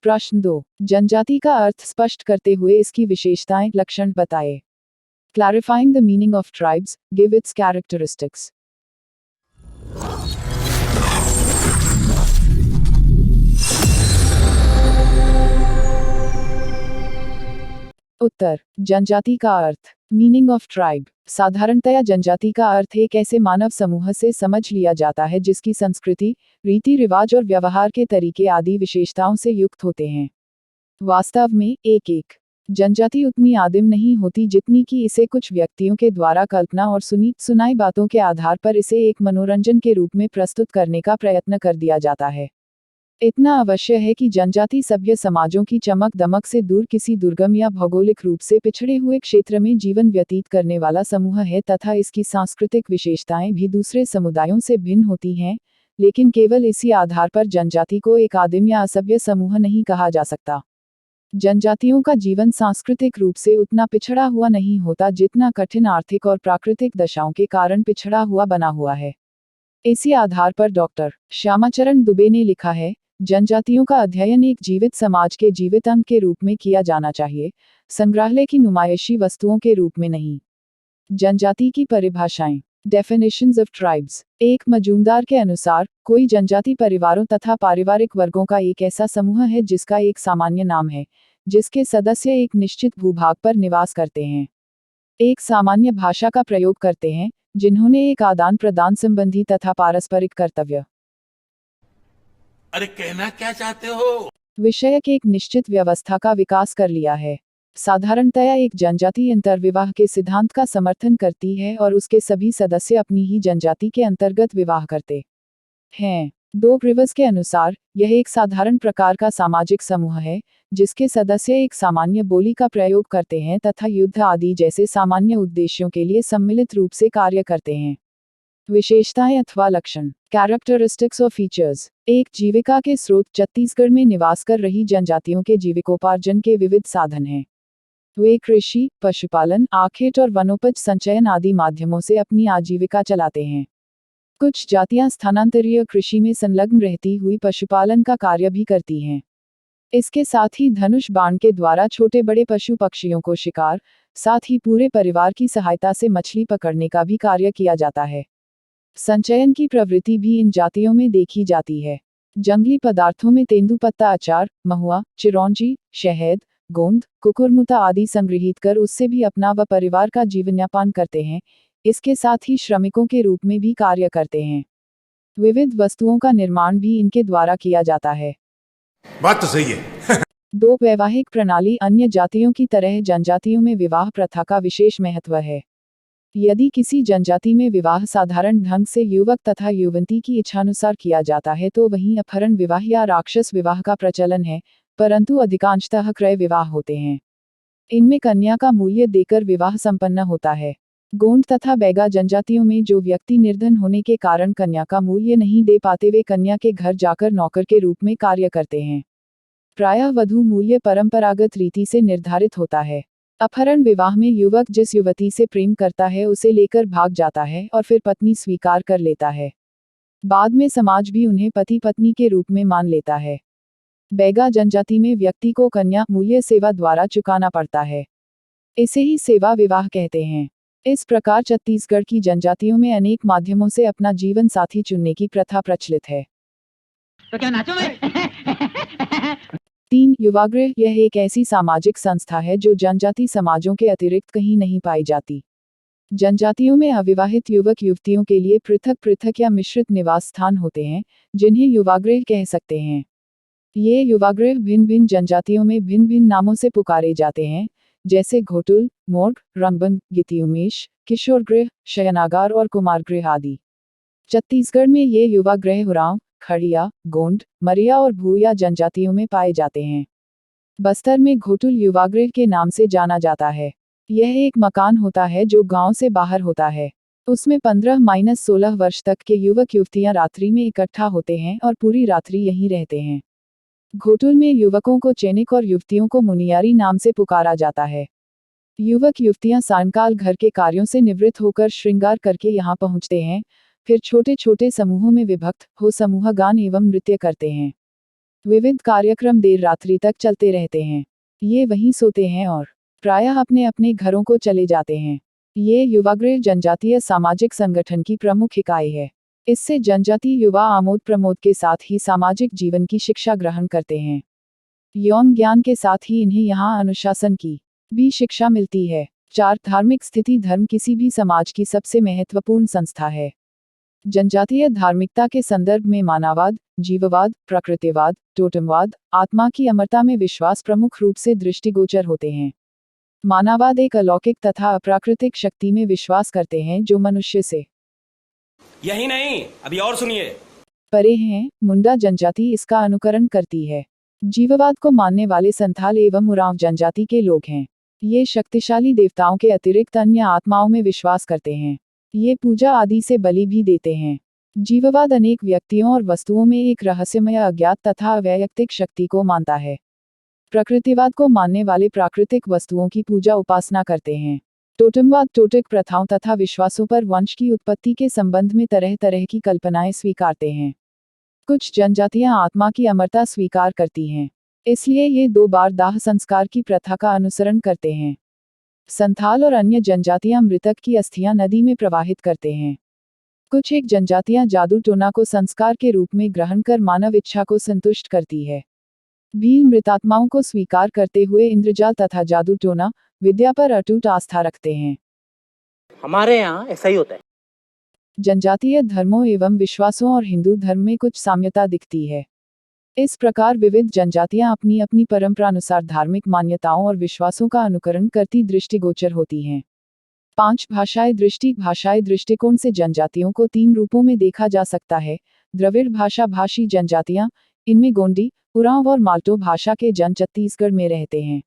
प्रश्न 2। जनजाति का अर्थ स्पष्ट करते हुए इसकी विशेषताएं, लक्षण बताएं। Clarifying the meaning of tribes, give its characteristics. उत्तर। जनजाति का अर्थ। Meaning of tribe. साधारणतया जनजाति का अर्थ एक ऐसे मानव समूह से समझ लिया जाता है जिसकी संस्कृति, रीति रिवाज और व्यवहार के तरीके आदि विशेषताओं से युक्त होते हैं। वास्तव में एक जनजाति उतनी आदिम नहीं होती जितनी कि इसे कुछ व्यक्तियों के द्वारा कल्पना और सुनी सुनाई बातों के आधार पर इसे एक मनोरंजन के रूप में प्रस्तुत करने का प्रयत्न कर दिया जाता है। इतना अवश्य है कि जनजाति सभ्य समाजों की चमक दमक से दूर किसी दुर्गम या भौगोलिक रूप से पिछड़े हुए क्षेत्र में जीवन व्यतीत करने वाला समूह है तथा इसकी सांस्कृतिक विशेषताएं भी दूसरे समुदायों से भिन्न होती हैं, लेकिन केवल इसी आधार पर जनजाति को एक आदिम या असभ्य समूह नहीं कहा जा सकता। जनजातियों का जीवन सांस्कृतिक रूप से उतना पिछड़ा हुआ नहीं होता जितना कठिन आर्थिक और प्राकृतिक दशाओं के कारण पिछड़ा हुआ बना हुआ है। इसी आधार पर डॉक्टर श्यामाचरण दुबे ने लिखा है, जनजातियों का अध्ययन एक जीवित समाज के जीवित अंग के रूप में किया जाना चाहिए, संग्रहालय की नुमाइशी वस्तुओं के रूप में नहीं। जनजाति की परिभाषाएं। Definitions of tribes. एक मजूमदार के अनुसार, कोई जनजाति परिवारों तथा पारिवारिक वर्गों का एक ऐसा समूह है जिसका एक सामान्य नाम है, जिसके सदस्य एक निश्चित भूभाग पर निवास करते हैं, एक सामान्य भाषा का प्रयोग करते हैं, जिन्होंने एक आदान प्रदान संबंधी तथा पारस्परिक कर्तव्य अरे कहना क्या चाहते हो? विषयक एक निश्चित व्यवस्था का विकास कर लिया है। साधारणतया एक जनजाति अंतर्विवाह के सिद्धांत का समर्थन करती है और उसके सभी सदस्य अपनी ही जनजाति के अंतर्गत विवाह करते हैं। दो ग्रीवर्स के अनुसार, यह एक साधारण प्रकार का सामाजिक समूह है, जिसके सदस्य एक सामान्य बोली का प्रयोग करते हैं तथा युद्ध आदि जैसे सामान्य उद्देश्यों के लिए सम्मिलित रूप से कार्य करते हैं। विशेषताएं अथवा लक्षण। कैरेक्टरिस्टिक्स और फीचर्स। एक जीविका के स्रोत छत्तीसगढ़ में निवास कर रही जनजातियों के जीविकोपार्जन के विविध साधन हैं। वे कृषि, पशुपालन, आखेट और वनोपज संचयन आदि माध्यमों से अपनी आजीविका चलाते हैं। कुछ जातियां स्थानांतरीय कृषि में संलग्न रहती हुई पशुपालन का कार्य भी करती हैं। इसके साथ ही धनुष बाण के द्वारा छोटे बड़े पशु पक्षियों को शिकार, साथ ही पूरे परिवार की सहायता से मछली पकड़ने का भी कार्य किया जाता है। संचयन की प्रवृत्ति भी इन जातियों में देखी जाती है। जंगली पदार्थों में तेंदूपत्ता अचार, महुआ, चिरौंजी, शहद, गोंद, कुकुरमुता आदि संग्रहित कर उससे भी अपना व परिवार का जीवनयापन करते हैं। इसके साथ ही श्रमिकों के रूप में भी कार्य करते हैं। विविध वस्तुओं का निर्माण भी इनके द्वारा किया जाता है। बात तो सही है। दो वैवाहिक प्रणाली। अन्य जातियों की तरह जनजातियों में विवाह प्रथा का विशेष महत्व है। यदि किसी जनजाति में विवाह साधारण ढंग से युवक तथा युवती की इच्छानुसार किया जाता है तो वहीं अपहरण विवाह या राक्षस विवाह का प्रचलन है, परंतु अधिकांशतः क्रय विवाह होते हैं। इनमें कन्या का मूल्य देकर विवाह संपन्न होता है। गोंड तथा बैगा जनजातियों में जो व्यक्ति निर्धन होने के कारण कन्या का मूल्य नहीं दे पाते वे कन्या के घर जाकर नौकर के रूप में कार्य करते हैं। प्रायः वधू मूल्य परंपरागत रीति से निर्धारित होता है। अपहरण विवाह में युवक जिस युवती से प्रेम करता है उसे लेकर भाग जाता है और फिर पत्नी स्वीकार कर लेता है। बाद में समाज भी उन्हें पति पत्नी के रूप में मान लेता है। बैगा जनजाति में व्यक्ति को कन्या मूल्य सेवा द्वारा चुकाना पड़ता है। इसे ही सेवा विवाह कहते हैं। इस प्रकार छत्तीसगढ़ की जनजातियों में अनेक माध्यमों से अपना जीवन साथी चुनने की प्रथा प्रचलित है। तो क्या नाचो मैं? 3. युवागृह। यह एक ऐसी सामाजिक संस्था है जो जनजाति समाजों के अतिरिक्त कहीं नहीं पाई जाती। जनजातियों में अविवाहित युवक युवतियों के लिए पृथक पृथक या मिश्रित निवास स्थान होते हैं, जिन्हें युवागृह कह सकते हैं। ये युवागृह भिन्न भिन्न जनजातियों में भिन्न भिन्न नामों से पुकारे जाते हैं, जैसे घोटुल, मोर्ग, रंगबंग, गितिउमेश, किशोर गृह, शयनागार और कुमार गृह आदि। छत्तीसगढ़ में ये युवागृह उरांव, खड़िया, गोंड, मरिया और भूया जनजातियों में पाए जाते हैं। बस्तर में घोटुल युवागृह के नाम से जाना जाता है। यह एक मकान होता है जो गांव से बाहर होता है। उसमें 15-16 वर्ष तक के युवक युवतियां रात्रि में इकट्ठा होते हैं और पूरी रात्रि यहीं रहते हैं। घोटुल में युवकों को चैनिक और युवतियों को मुनियारी नाम से पुकारा जाता है। युवक युवतियां सायंकाल घर के कार्यों से निवृत्त होकर श्रृंगार करके यहाँ पहुँचते हैं, फिर छोटे छोटे समूहों में विभक्त हो समूह गान एवं नृत्य करते हैं। विविध कार्यक्रम देर रात्रि तक चलते रहते हैं। ये वहीं सोते हैं और प्रायः अपने अपने घरों को चले जाते हैं। ये युवागृह जनजातीय सामाजिक संगठन की प्रमुख इकाई है। इससे जनजातीय युवा आमोद प्रमोद के साथ ही सामाजिक जीवन की शिक्षा ग्रहण करते हैं। यौन ज्ञान के साथ ही इन्हें यहाँ अनुशासन की भी शिक्षा मिलती है। 4 धार्मिक स्थिति धर्म किसी भी समाज की सबसे महत्वपूर्ण संस्था है। जनजातीय धार्मिकता के संदर्भ में मानववाद, जीववाद, प्रकृतिवाद, टोटमवाद, आत्मा की अमरता में विश्वास प्रमुख रूप से दृष्टिगोचर होते हैं। मानववाद एक अलौकिक तथा अप्राकृतिक शक्ति में विश्वास करते हैं जो मनुष्य से यही नहीं, अभी और सुनिए। परे हैं। मुंडा जनजाति इसका अनुकरण करती है। जीववाद को मानने वाले संथाल एवं उरांव जनजाति के लोग हैं। ये शक्तिशाली देवताओं के अतिरिक्त अन्य आत्माओं में विश्वास करते हैं। ये पूजा आदि से बलि भी देते हैं। जीववाद अनेक व्यक्तियों और वस्तुओं में एक रहस्यमय अज्ञात तथा अवैयक्तिक शक्ति को मानता है। प्रकृतिवाद को मानने वाले प्राकृतिक वस्तुओं की पूजा उपासना करते हैं। टोटमवाद टोटक प्रथाओं तथा विश्वासों पर वंश की उत्पत्ति के संबंध में तरह तरह की कल्पनाएं स्वीकारते हैं। कुछ जनजातियां आत्मा की अमरता स्वीकार करती हैं, इसलिए ये 2 बार दाह संस्कार की प्रथा का अनुसरण करते हैं। संथाल और अन्य जनजातियां मृतक की अस्थियां नदी में प्रवाहित करते हैं। कुछ एक जनजातियां जादू टोना को संस्कार के रूप में ग्रहण कर मानव इच्छा को संतुष्ट करती है। भील मृतात्माओं को स्वीकार करते हुए इंद्रजाल तथा जादू टोना विद्या पर अटूट आस्था रखते हैं। हमारे यहाँ ऐसा ही होता है। जनजातीय धर्मों एवं विश्वासों और हिंदू धर्म में कुछ साम्यता दिखती है। इस प्रकार विविध जनजातियां अपनी अपनी परंपरानुसार धार्मिक मान्यताओं और विश्वासों का अनुकरण करती दृष्टिगोचर होती हैं। 5 भाषाई दृष्टिकोण से जनजातियों को 3 रूपों में देखा जा सकता है। द्रविड़ भाषा भाषी जनजातियां, इनमें गोंडी, उरांव और माल्टो भाषा के जन छत्तीसगढ़ में रहते हैं।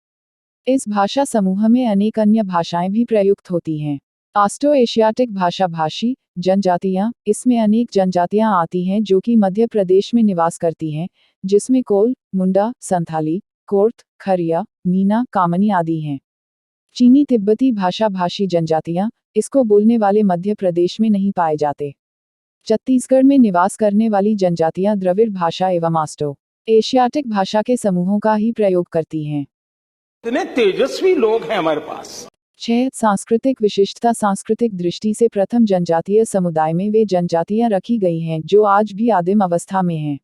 इस भाषा समूह में अनेक अन्य भाषाएं भी प्रयुक्त होती हैं। ऑस्ट्रो एशियाटिक भाषा भाषी जनजातियां, इसमें अनेक जनजातियां आती हैं जो कि मध्य प्रदेश में निवास करती हैं, जिसमें कोल, मुंडा, संथाली, कोर्थ, खरिया, मीना, कामनी आदि हैं। चीनी तिब्बती भाषा भाषी जनजातियां, इसको बोलने वाले मध्य प्रदेश में नहीं पाए जाते। छत्तीसगढ़ में निवास करने वाली जनजातियां द्रविड़ भाषा एवं ऑस्ट्रो एशियाटिक भाषा के समूहों का ही प्रयोग करती हैं। इतने तेजस्वी लोग हैं हमारे पास। 6 सांस्कृतिक विशिष्टता सांस्कृतिक दृष्टि से प्रथम जनजातीय समुदाय में वे जनजातियां रखी गई हैं जो आज भी आदिम अवस्था में हैं।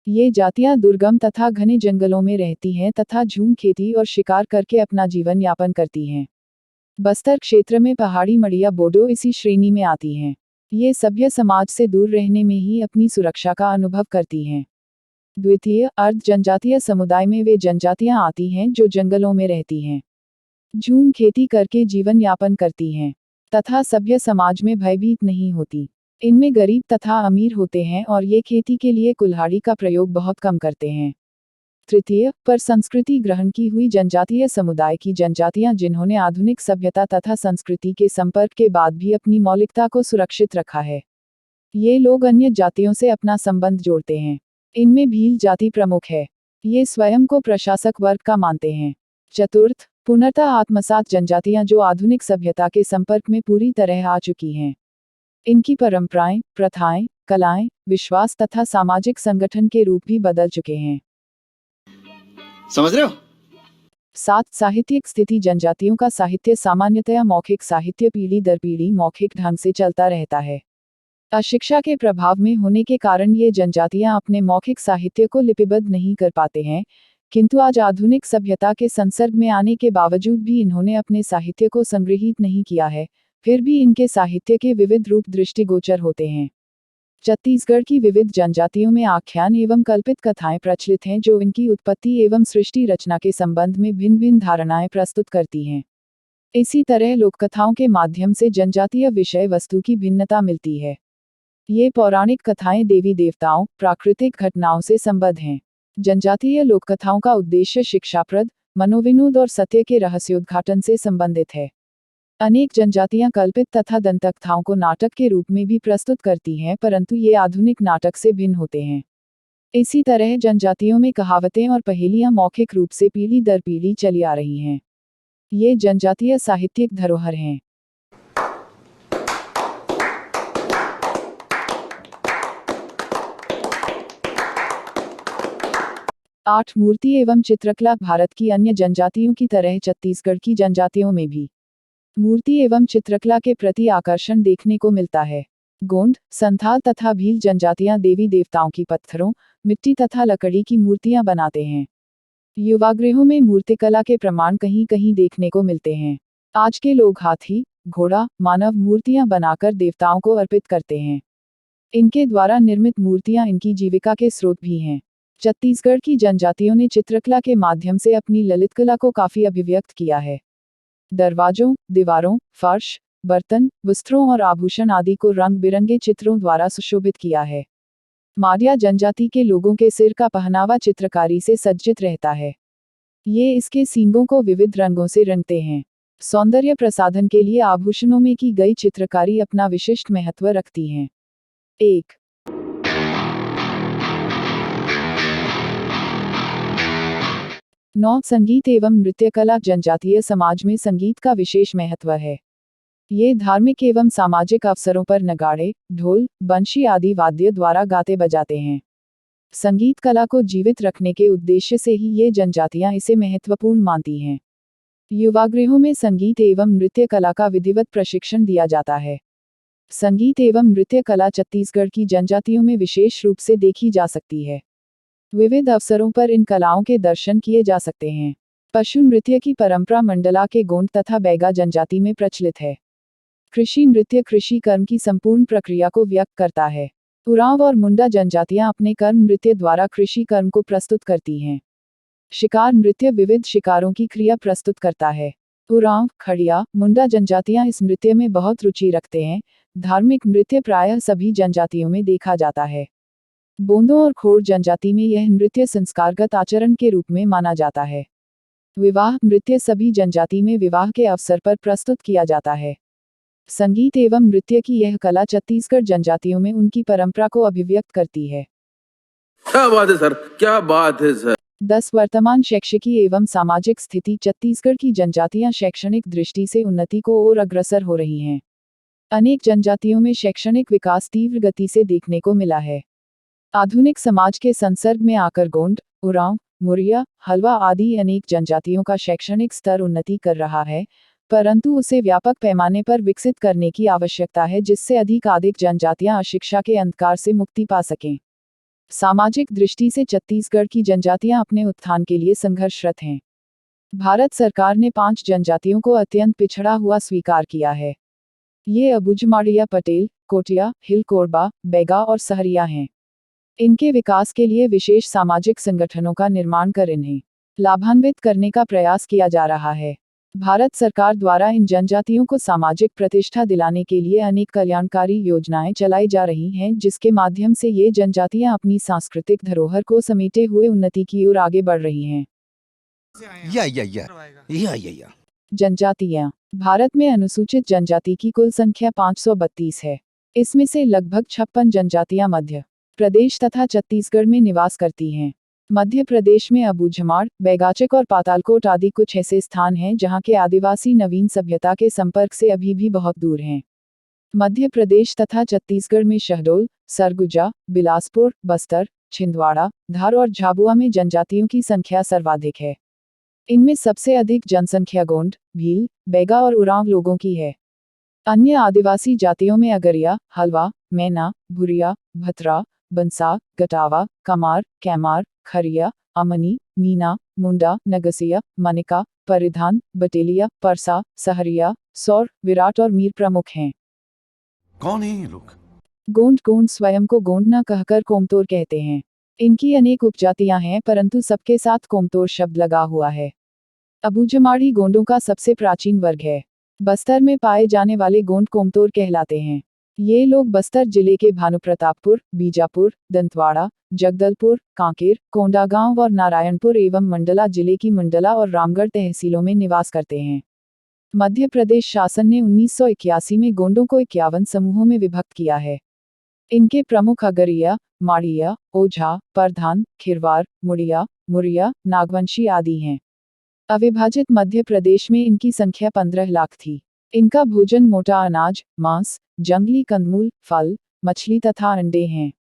ये जातियां दुर्गम तथा घने जंगलों में रहती हैं तथा झूम खेती और शिकार करके अपना जीवन यापन करती हैं। बस्तर क्षेत्र में पहाड़ी मड़िया बोडो इसी श्रेणी में आती हैं। ये सभ्य समाज से दूर रहने में ही अपनी सुरक्षा का अनुभव करती हैं। द्वितीय अर्ध जनजातीय समुदाय में वे जनजातियां आती हैं जो जंगलों में रहती हैं, झूम खेती करके जीवन यापन करती हैं तथा सभ्य समाज में भयभीत नहीं होती। इनमें गरीब तथा अमीर होते हैं और ये खेती के लिए कुल्हाड़ी का प्रयोग बहुत कम करते हैं। तृतीय पर संस्कृति ग्रहण की हुई जनजातीय समुदाय की जनजातियां जिन्होंने आधुनिक सभ्यता तथा संस्कृति के संपर्क के बाद भी अपनी मौलिकता को सुरक्षित रखा है। ये लोग अन्य जातियों से अपना संबंध जोड़ते हैं। इनमें भील जाति प्रमुख है। ये स्वयं को प्रशासक वर्ग का मानते हैं। चतुर्थ पुनर्तः आत्मसात जनजातियां जो आधुनिक सभ्यता के संपर्क में पूरी तरह आ चुकी हैं। इनकी परंपराएं, प्रथाएं, कलाएं, विश्वास तथा सामाजिक संगठन के रूप भी बदल चुके हैं। समझ रहे हो? 7 साहित्यिक स्थिति जनजातियों का साहित्य सामान्यतया मौखिक साहित्य पीढ़ी दर पीढ़ी मौखिक ढंग से चलता रहता है। अशिक्षा के प्रभाव में होने के कारण ये जनजातियां अपने मौखिक साहित्य को लिपिबद्ध नहीं कर पाते हैं, किंतु आज आधुनिक सभ्यता के संसर्ग में आने के बावजूद भी इन्होंने अपने साहित्य को संग्रहित नहीं किया है, फिर भी इनके साहित्य के विविध रूप दृष्टिगोचर होते हैं। छत्तीसगढ़ की विविध जनजातियों में आख्यान एवं कल्पित कथाएं प्रचलित हैं जो इनकी उत्पत्ति एवं सृष्टि रचना के संबंध में भिन्न भिन्न धारणाएं प्रस्तुत करती हैं। इसी तरह लोककथाओं के माध्यम से जनजातीय विषय वस्तु की भिन्नता मिलती है। ये पौराणिक कथाएं देवी देवताओं, प्राकृतिक घटनाओं से संबद्ध हैं। जनजातीय लोककथाओं का उद्देश्य शिक्षाप्रद, मनोविनोद और सत्य के रहस्योद्घाटन से संबंधित है। अनेक जनजातियां कल्पित तथा दंतकथाओं को नाटक के रूप में भी प्रस्तुत करती हैं, परंतु ये आधुनिक नाटक से भिन्न होते हैं। इसी तरह जनजातियों में कहावतें और पहेलियां मौखिक रूप से पीढ़ी दर पीढ़ी चली आ रही हैं। ये जनजातीय साहित्यिक धरोहर हैं। 8 मूर्ति एवं चित्रकला। भारत की अन्य जनजातियों की तरह छत्तीसगढ़ की जनजातियों में भी मूर्ति एवं चित्रकला के प्रति आकर्षण देखने को मिलता है। गोंड, संथाल तथा भील जनजातियां देवी देवताओं की पत्थरों, मिट्टी तथा लकड़ी की मूर्तियां बनाते हैं। युवागृहों में मूर्तिकला के प्रमाण कहीं कहीं देखने को मिलते हैं। आज के लोग हाथी, घोड़ा, मानव मूर्तियां बनाकर देवताओं को अर्पित करते हैं। इनके द्वारा निर्मित मूर्तियां इनकी जीविका के स्रोत भी हैं। छत्तीसगढ़ की जनजातियों ने चित्रकला के माध्यम से अपनी ललित कला को काफी अभिव्यक्त किया है। दरवाजों, दीवारों, फर्श, बर्तन, वस्त्रों और आभूषण आदि को रंग बिरंगे चित्रों द्वारा सुशोभित किया है। मारिया जनजाति के लोगों के सिर का पहनावा चित्रकारी से सज्जित रहता है। ये इसके सींगों को विविध रंगों से रंगते हैं। सौंदर्य प्रसाधन के लिए आभूषणों में की गई चित्रकारी अपना विशिष्ट महत्व रखती हैं। 1. नौ संगीत एवं नृत्य कला। जनजातीय समाज में संगीत का विशेष महत्व है। ये धार्मिक एवं सामाजिक अवसरों पर नगाड़े, ढोल, बंशी आदि वाद्य द्वारा गाते बजाते हैं। संगीत कला को जीवित रखने के उद्देश्य से ही ये जनजातियां इसे महत्वपूर्ण मानती हैं। युवागृहों में संगीत एवं नृत्य कला का विधिवत प्रशिक्षण दिया जाता है। संगीत एवं नृत्य कला छत्तीसगढ़ की जनजातियों में विशेष रूप से देखी जा सकती है। विविध अवसरों पर इन कलाओं के दर्शन किए जा सकते हैं। पशु नृत्य की परंपरा मंडला के गोंड तथा बैगा जनजाति में प्रचलित है। कृषि नृत्य कृषि कर्म की संपूर्ण प्रक्रिया को व्यक्त करता है। उरांव और मुंडा जनजातियां अपने कर्म नृत्य द्वारा कृषि कर्म को प्रस्तुत करती हैं। शिकार नृत्य विविध शिकारों की क्रिया प्रस्तुत करता है। उरांव, खड़िया, मुंडा जनजातियां इस नृत्य में बहुत रुचि रखते हैं। धार्मिक नृत्य प्रायः सभी जनजातियों में देखा जाता है। बोंदो और खोड़ जनजाति में यह नृत्य संस्कारगत आचरण के रूप में माना जाता है। विवाह नृत्य सभी जनजाति में विवाह के अवसर पर प्रस्तुत किया जाता है। संगीत एवं नृत्य की यह कला छत्तीसगढ़ जनजातियों में उनकी परंपरा को अभिव्यक्त करती है। क्या बात है सर, क्या बात है सर। 10 वर्तमान शैक्षिकी एवं सामाजिक स्थिति। छत्तीसगढ़ की जनजातियां शैक्षणिक दृष्टि से उन्नति को ओर अग्रसर हो रही हैं। अनेक जनजातियों में शैक्षणिक विकास तीव्र गति से देखने को मिला है। आधुनिक समाज के संसर्ग में आकर गोंड, उरांव, मुरिया, हलवा आदि अनेक जनजातियों का शैक्षणिक स्तर उन्नति कर रहा है, परंतु उसे व्यापक पैमाने पर विकसित करने की आवश्यकता है जिससे अधिक जनजातियां अशिक्षा के अंधकार से मुक्ति पा सकें। सामाजिक दृष्टि से छत्तीसगढ़ की जनजातियां अपने उत्थान के लिए संघर्षरत हैं। भारत सरकार ने 5 जनजातियों को अत्यंत पिछड़ा हुआ स्वीकार किया है। ये अबूझमाड़िया पटेल, कोटिया, हिल कोरबा, बैगा और सहरिया हैं। इनके विकास के लिए विशेष सामाजिक संगठनों का निर्माण कर इन्हें लाभान्वित करने का प्रयास किया जा रहा है। भारत सरकार द्वारा इन जनजातियों को सामाजिक प्रतिष्ठा दिलाने के लिए अनेक कल्याणकारी योजनाएं चलाई जा रही हैं जिसके माध्यम से ये जनजातियां अपनी सांस्कृतिक धरोहर को समेटे हुए उन्नति की ओर आगे बढ़ रही हैं। या जनजातियां। भारत में अनुसूचित जनजाति की कुल संख्या 532 है। इसमें से लगभग 56 जनजातियां मध्य प्रदेश तथा छत्तीसगढ़ में निवास करती हैं। मध्य प्रदेश में अबूझमाड़, बैगाचक और पातालकोट आदि कुछ ऐसे स्थान हैं जहां के आदिवासी नवीन सभ्यता के संपर्क से अभी भी बहुत दूर हैं। मध्य प्रदेश तथा छत्तीसगढ़ में शहडोल, सरगुजा, बिलासपुर, बस्तर, छिंदवाड़ा, धार और झाबुआ में जनजातियों की संख्या सर्वाधिक है। इनमें सबसे अधिक जनसंख्या गोंड, भील, बैगा और उरांव लोगों की है। अन्य आदिवासी जातियों में अगरिया, हलवा, मैना, भुरिया, भतरा, बंसा, गटावा, कमार, कैमार, खरिया, अमनी, मीना, मुंडा, नगसिया, मनिका, परिधान, बटेलिया, परसा, सहरिया, सौर, विराट और मीर प्रमुख हैं। कौन है ये लोग? गोंड स्वयं को गोंड न कहकर कोमतोर कहते हैं। इनकी अनेक उपजातियां हैं परंतु सबके साथ कोमतोर शब्द लगा हुआ है। अबूझमाड़ी गोंडों का सबसे प्राचीन वर्ग है। बस्तर में पाए जाने वाले गोंड कोमतोर कहलाते हैं। ये लोग बस्तर जिले के भानुप्रतापपुर, बीजापुर, दंतवाड़ा, जगदलपुर, कांकेर, कोंडागांव और नारायणपुर एवं मंडला जिले की मंडला और रामगढ़ तहसीलों में निवास करते हैं। मध्य प्रदेश शासन ने 1981 में गोंडों को 51 समूहों में विभक्त किया है। इनके प्रमुख अगरिया, माड़िया, ओझा, परधान, खिरवार, मुड़िया, मुरिया, नागवंशी आदि हैं। अविभाजित मध्य प्रदेश में इनकी संख्या 15 लाख थी। इनका भोजन मोटा अनाज, मांस, जंगली कंदमूल, फल, मछली तथा अंडे हैं।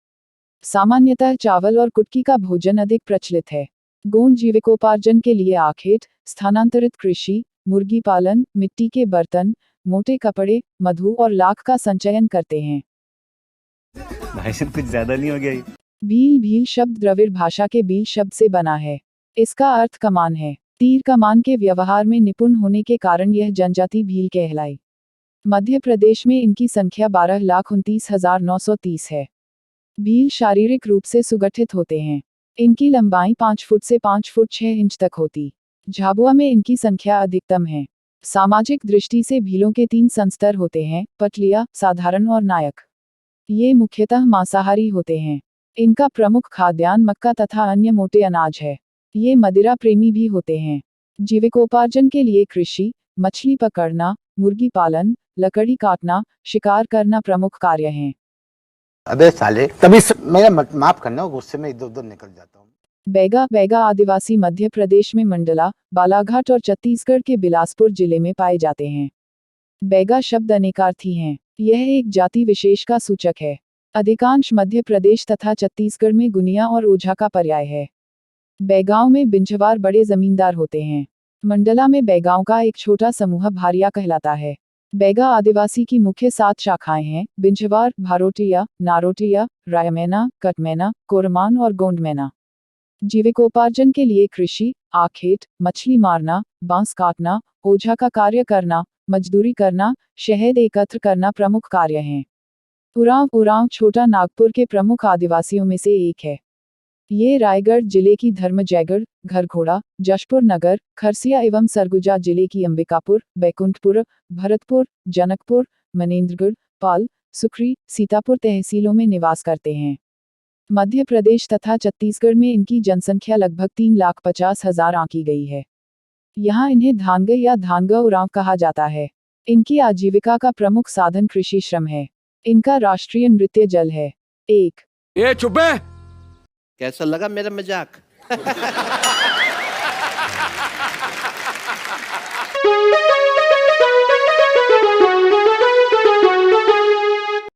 सामान्यतः चावल और कुटकी का भोजन अधिक प्रचलित है। गोंड जीविकोपार्जन के लिए आखेट, स्थानांतरित कृषि, मुर्गी पालन, मिट्टी के बर्तन, मोटे कपड़े, मधु और लाख का संचयन करते हैं। भाई साहब कुछ ज्यादा नहीं हो गया ये? भील भील शब्द द्रविड़ भाषा के बील शब्द से बना है। इसका अर्थ कमान है। तीर कमान के व्यवहार में निपुण होने के कारण यह जनजाति भील कहलाई। मध्य प्रदेश में इनकी संख्या 12,29,930 है। भील शारीरिक रूप से सुगठित होते हैं। इनकी लंबाई 5 फुट से 5 फुट 6 इंच तक होती। झाबुआ में इनकी संख्या अधिकतम है। सामाजिक दृष्टि से भीलों के 3 संस्तर होते हैं, पटलिया, साधारण और नायक। ये मुख्यतः मांसाहारी होते हैं। इनका प्रमुख खाद्यान्न मक्का तथा अन्य मोटे अनाज है। ये मदिरा प्रेमी भी होते हैं। जीविकोपार्जन के लिए कृषि, मछली पकड़ना, मुर्गी पालन, लकड़ी काटना, शिकार करना प्रमुख कार्य हैं। अबे साले मेरा माफ करना, गुस्से में इधर उधर निकल जाता हूँ। बैगा बैगा आदिवासी मध्य प्रदेश में मंडला, बालाघाट और छत्तीसगढ़ के बिलासपुर जिले में पाए जाते हैं। बैगा शब्द अनेकार्थी हैं। यह एक जाति विशेष का सूचक है। अधिकांश मध्य प्रदेश तथा छत्तीसगढ़ में गुनिया और ओझा का पर्याय है। बैगाओं में बिंझवार बड़े जमींदार होते हैं। मंडला में बैगाओं का एक छोटा समूह भारिया कहलाता है। बैगा आदिवासी की मुख्य 7 शाखाएं हैं: बिंझवार, भारोटिया, नारोटिया, रायमैना, कटमैना, कोरमान और गोंडमैना। जीविकोपार्जन के लिए कृषि, आखेट, मछली मारना, बांस काटना, ओझा का कार्य करना, मजदूरी करना, शहद एकत्र करना प्रमुख कार्य हैं। उरांव छोटा नागपुर के प्रमुख आदिवासियों में से एक है। ये रायगढ़ जिले की धर्मजयगढ़, घरघोड़ा, जशपुर नगर, खरसिया एवं सरगुजा जिले की अंबिकापुर, बैकुंठपुर, भरतपुर, जनकपुर, मनेन्द्रगढ़, पाल, सुखरी, सीतापुर तहसीलों में निवास करते हैं। मध्य प्रदेश तथा छत्तीसगढ़ में इनकी जनसंख्या लगभग 3,50,000 आंकी गई है। यहाँ इन्हें धानग या धानग उरांव कहा जाता है। इनकी आजीविका का प्रमुख साधन कृषि श्रम है। इनका राष्ट्रीय नृत्य जल है। 1 ये चुप है। कैसा लगा मेरा मजाक?